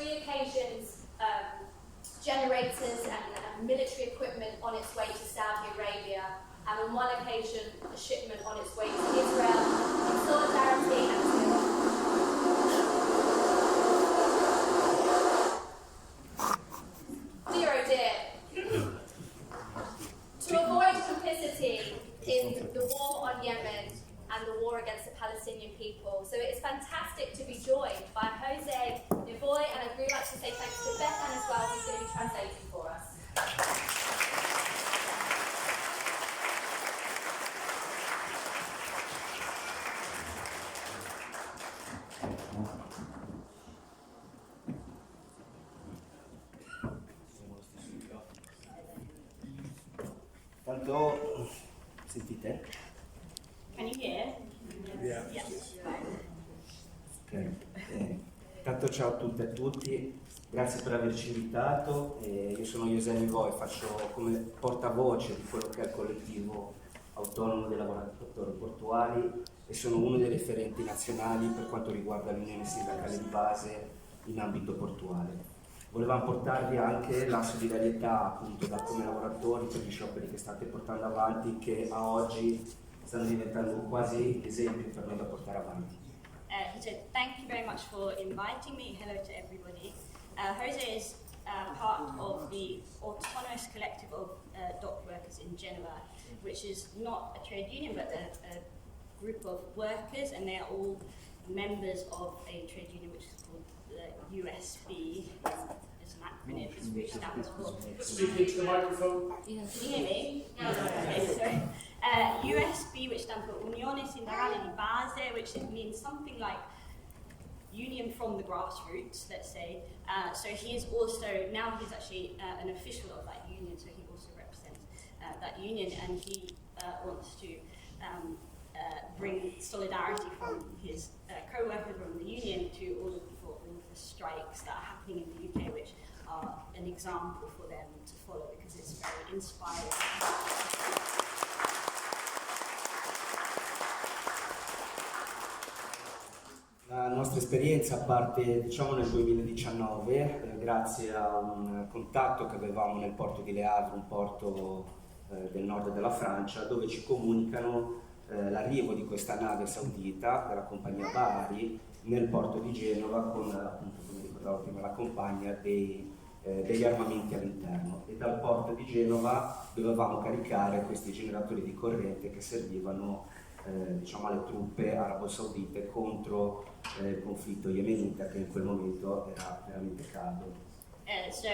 3 occasions generators and military equipment on its way to Saudi Arabia, and on 1 occasion a shipment on its way to Israel in solidarity and dear oh dear. To avoid complicity in the war on Yemen and the war against the Palestinian people. So it is fantastic to be joined by Josè Nivoi, and I'd really like to say thanks to Bethan as well, who's going to be translating for us. Tanto, sentite? Can you hear? Yeah. Yes. Ok. Tanto ciao a tutte e a tutti, grazie per averci invitato. Io sono Josè Nivoi, faccio come portavoce di quello che è il collettivo autonomo dei lavoratori portuali e sono uno dei referenti nazionali per quanto riguarda l'unione sindacale di base in ambito portuale. Volevamo portarvi anche la solidarietà appunto da come lavoratori per gli scioperi che state portando avanti, che a oggi stanno diventando quasi esempio per noi da portare avanti. He said, thank you very much for inviting me. Hello to everybody. Josè is part of the Autonomous Collective of Dockworkers in Genoa, which is not a trade union but a group of workers, and they are all members of a trade union which is called the USB. It's an acronym which stands for... Speak into the microphone. Can you hear me? No. Okay, sorry. USB, which stands for Unione Sindacale di Base, which means something like union from the grassroots, let's say. So he is also, now he's actually an official of that union, so he also represents that union, and he wants to bring solidarity from his co-workers from the union to all of the strikes that are happening in the UK, which are an example for them to follow because it's very inspiring. La nostra esperienza parte diciamo nel 2019 grazie a un contatto che avevamo nel porto di Le Havre, un porto del nord della Francia, dove ci comunicano l'arrivo di questa nave saudita della compagnia Bahari nel porto di Genova con, appunto, come ricordavo prima, la compagna degli armamenti all'interno, e dal porto di Genova dovevamo caricare questi generatori di corrente che servivano diciamo alle truppe arabo-saudite contro il conflitto yemenita, che in quel momento era veramente caldo. So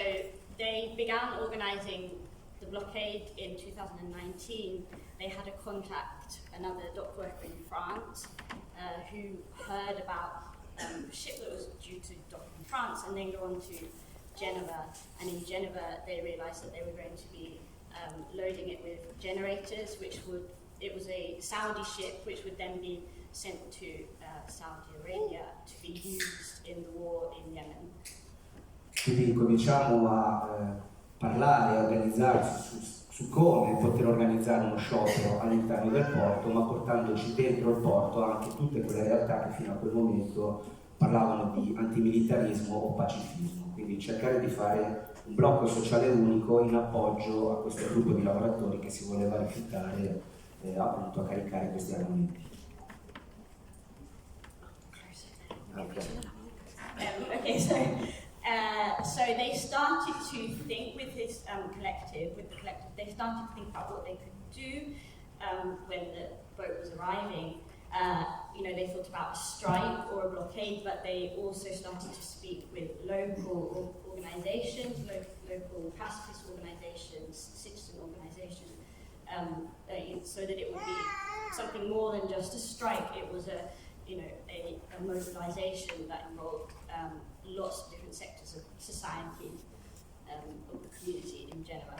they began organizing the blockade in 2019. They had a contact, another dock worker in France, who heard about a ship that was due to dock in France and then go on to Genoa. And in Genoa, they realized that they were going to be loading it with generators, it was a Saudi ship which would then be sent to Saudi Arabia to be used in the war in Yemen. Quindi cominciamo a parlare e organizzarci su come poter organizzare uno sciopero all'interno del porto, ma portandoci dentro il porto anche tutte quelle realtà che fino a quel momento parlavano di antimilitarismo o pacifismo. Quindi cercare di fare un blocco sociale unico in appoggio a questo gruppo di lavoratori che si voleva rifiutare appunto a caricare questi armamenti. Okay, so they started to think with this collective, they started to think about what they could do when the boat was arriving. They thought about a strike or a blockade, but they also started to speak with local organizations, local pacifist organizations, citizen organizations, so that it would be something more than just a strike. It was a mobilization that involved lots of different sectors of society, of the community in Genoa.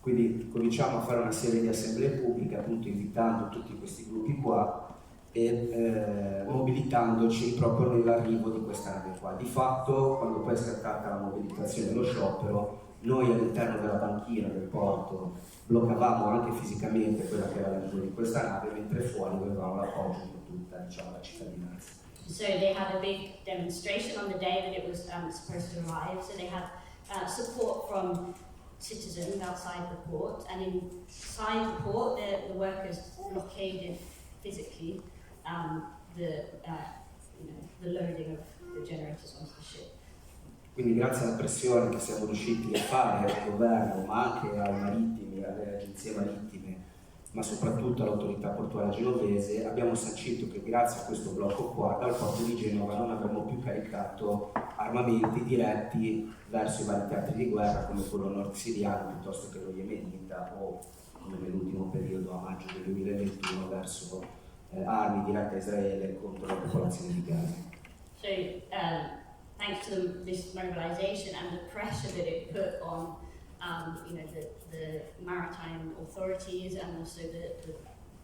Quindi cominciamo a fare una serie di assemblee pubbliche, appunto invitando tutti questi gruppi qua e mobilitandoci proprio nell'arrivo di questa nave qua. Di fatto, quando poi è scattata la mobilitazione dello sciopero, noi all'interno della banchina del porto bloccavamo anche fisicamente quella che era l'arrivo di questa nave, mentre fuori avevamo l'appoggio di tutta, diciamo, la cittadinanza. So they had a big demonstration on the day that it was supposed to arrive. So they had support from citizens outside the port, and inside the port, the workers blockaded physically the loading of the generators onto the ship. Quindi grazie alla pressione che siamo riusciti a fare al governo, ma anche ai marittimi, alle agenzie marittime, ma soprattutto all'autorità portuale genovese, abbiamo sancito che grazie a questo blocco qua, dal porto di Genova non avremmo più caricato armamenti diretti verso i vari teatri di guerra come quello nord siriano piuttosto che lo yemenita o, come nell'ultimo periodo a maggio del 2021, verso armi dirette a Israele contro la popolazione di Gaza. So, thanks to this mobilization and the pressure that it put on the maritime authorities and also the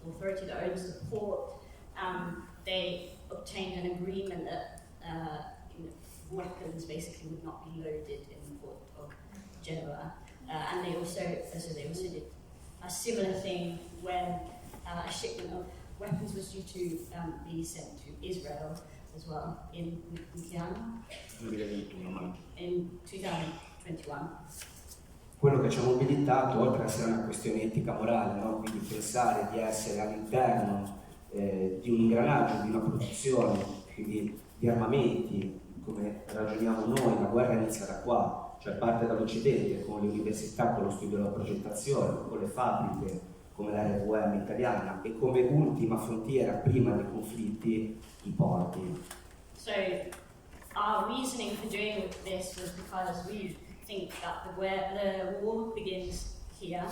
authority that owns the port, they obtained an agreement that weapons basically would not be loaded in the port of Genoa. And they also did a similar thing when a shipment of weapons was due to be sent to Israel as well in 2021. Quello che ci ha mobilitato, oltre ad essere una questione etica morale, no? Quindi pensare di essere all'interno di un ingranaggio, di una produzione, quindi di armamenti, come ragioniamo noi, la guerra inizia da qua, cioè parte dall'Occidente, con le università, con lo studio della progettazione, con le fabbriche, come l'RVM italiana, e come ultima frontiera, prima dei conflitti, i porti. So, our reasoning for doing this was because we think that the war begins here,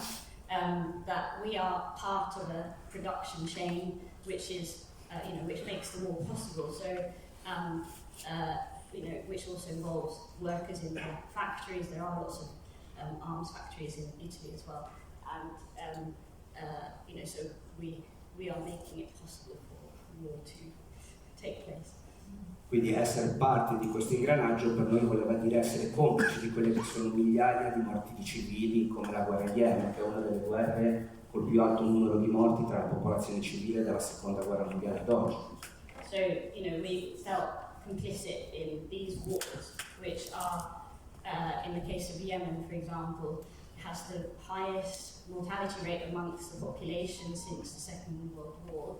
that we are part of a production chain which is, which makes the war possible. So, which also involves workers in the factories. There are lots of arms factories in Italy as well, and so we are making it possible for war to take place. Quindi essere parte di questo ingranaggio per noi voleva dire essere complici di quelle che sono migliaia di morti di civili, come la guerra Yemen, che è una delle guerre col più alto numero di morti tra la popolazione civile della seconda guerra mondiale ad oggi. So, we felt complicit in these wars, which are, in the case of Yemen, for example, has the highest mortality rate amongst the population since the Second World War.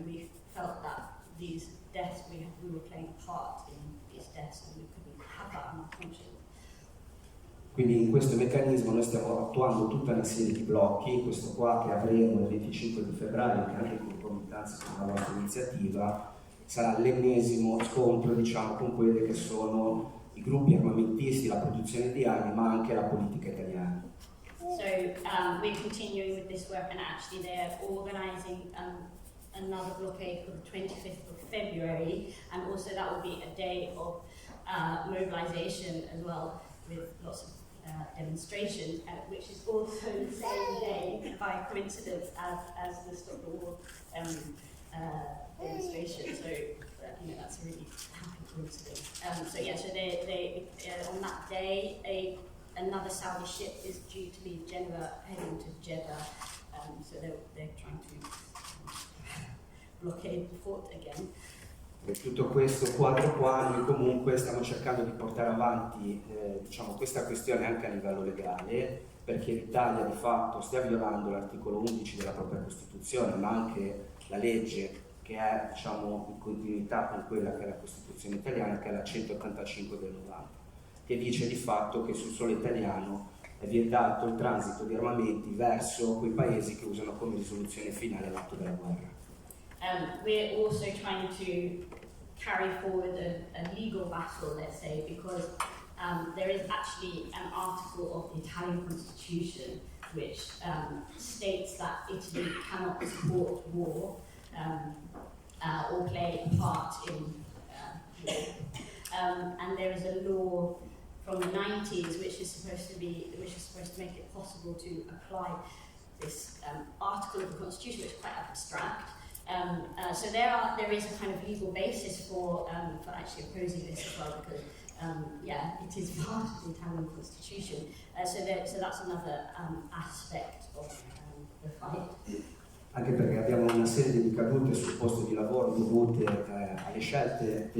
We felt that these deaths, we were playing a part in these deaths, and we couldn't have that in our conscience. Quindi in questo meccanismo noi stiamo attuando tutta una serie di blocchi, questo qua che avremo il 25 di febbraio, che anche in concomitanza con la nostra iniziativa, sarà l'ennesimo scontro, diciamo, con quelli che sono i gruppi armamentisti, la produzione di armi, ma anche la politica italiana. So we're continuing with this work, and actually they're organizing another blockade for the 25th of February, and also that will be a day of mobilization as well, with lots of demonstrations, which is also the same day, by coincidence, as the Stop the War demonstration. So that's a really happy coincidence. So they on that day, another Saudi ship is due to leave Genoa, heading to Jeddah. So they're trying to blockade the port again. E tutto questo quadro qua noi comunque stiamo cercando di portare avanti questa questione anche a livello legale, perché l'Italia di fatto stia violando l'articolo 11 della propria Costituzione, ma anche la legge che è in continuità con quella che è la Costituzione italiana, che è la 185 del 90, che dice di fatto che sul suolo italiano è vietato il transito di armamenti verso quei paesi che usano come risoluzione finale l'atto della guerra. We're also trying to carry forward a legal battle, let's say, because there is actually an article of the Italian Constitution which states that Italy cannot support war or play a part in war. And there is a law from the 90s which is supposed to make it possible to apply this article of the Constitution, which is quite abstract. So there is a kind of legal basis for actually opposing this as well, because it is part of the Italian Constitution. So that's another aspect of the fight. anche perché abbiamo una serie di ricadute sul posto di lavoro dovute alle scelte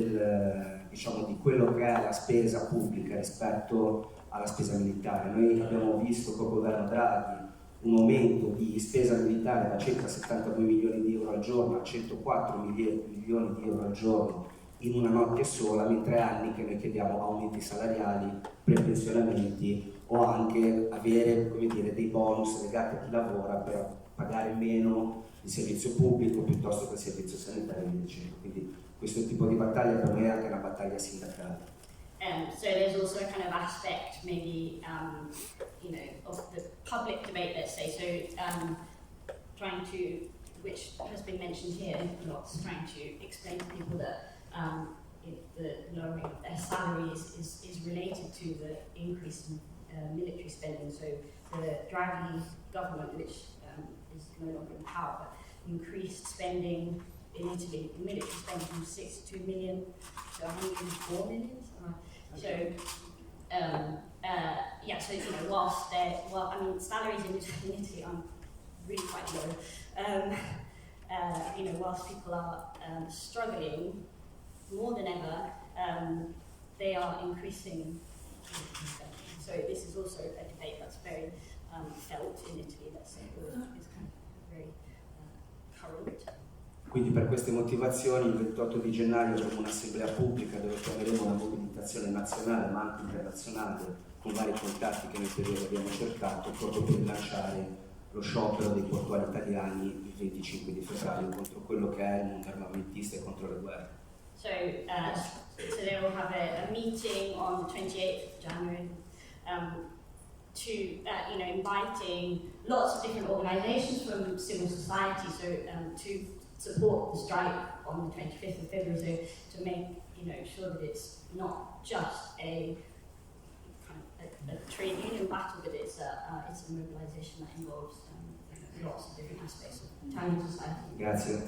diciamo, di quello che è la spesa pubblica rispetto alla spesa militare. Noi abbiamo visto col governo Draghi un aumento di spesa militare da circa 72 milioni di euro al giorno a 104 milioni di euro al giorno in una notte sola, mentre è anni che noi chiediamo aumenti salariali, prepensionamenti o anche avere, come dire, dei bonus legati a chi lavora per pagare meno il servizio pubblico piuttosto che il servizio sanitario e via dicendo. Quindi questo tipo di battaglia per me è anche una battaglia sindacale. So there's also a kind of aspect, maybe, you know, of the public debate, let's say. So trying to, which has been mentioned here lots, trying to explain to people that the lowering of their salaries is related to the increase in military spending. So the Draghi government, which is no longer in power, but increased spending in Italy, military spending from 62 million to 104 million. So, yeah, so, you know, whilst I mean, salaries in Italy are really quite low. You know, whilst people are struggling more than ever, they are increasing. So this is also a debate that's very felt in Italy, let's say, or is kind of very current. Quindi per queste motivazioni il 28 di gennaio avremo un'assemblea pubblica dove chiameremo una mobilitazione nazionale ma anche internazionale con vari contatti che nel periodo abbiamo cercato proprio per lanciare lo sciopero dei portuali italiani il 25 di febbraio contro quello che è il mondo armamentista e contro le guerre. So they will have a meeting on the 28th of January to, you know, inviting lots of different organisations from civil society, so to support the strike on the 25th of February, so to make, you know, sure that it's not just a kind of a trade union battle, but it's a mobilisation that involves lots of different aspects of Italian society. Grazie.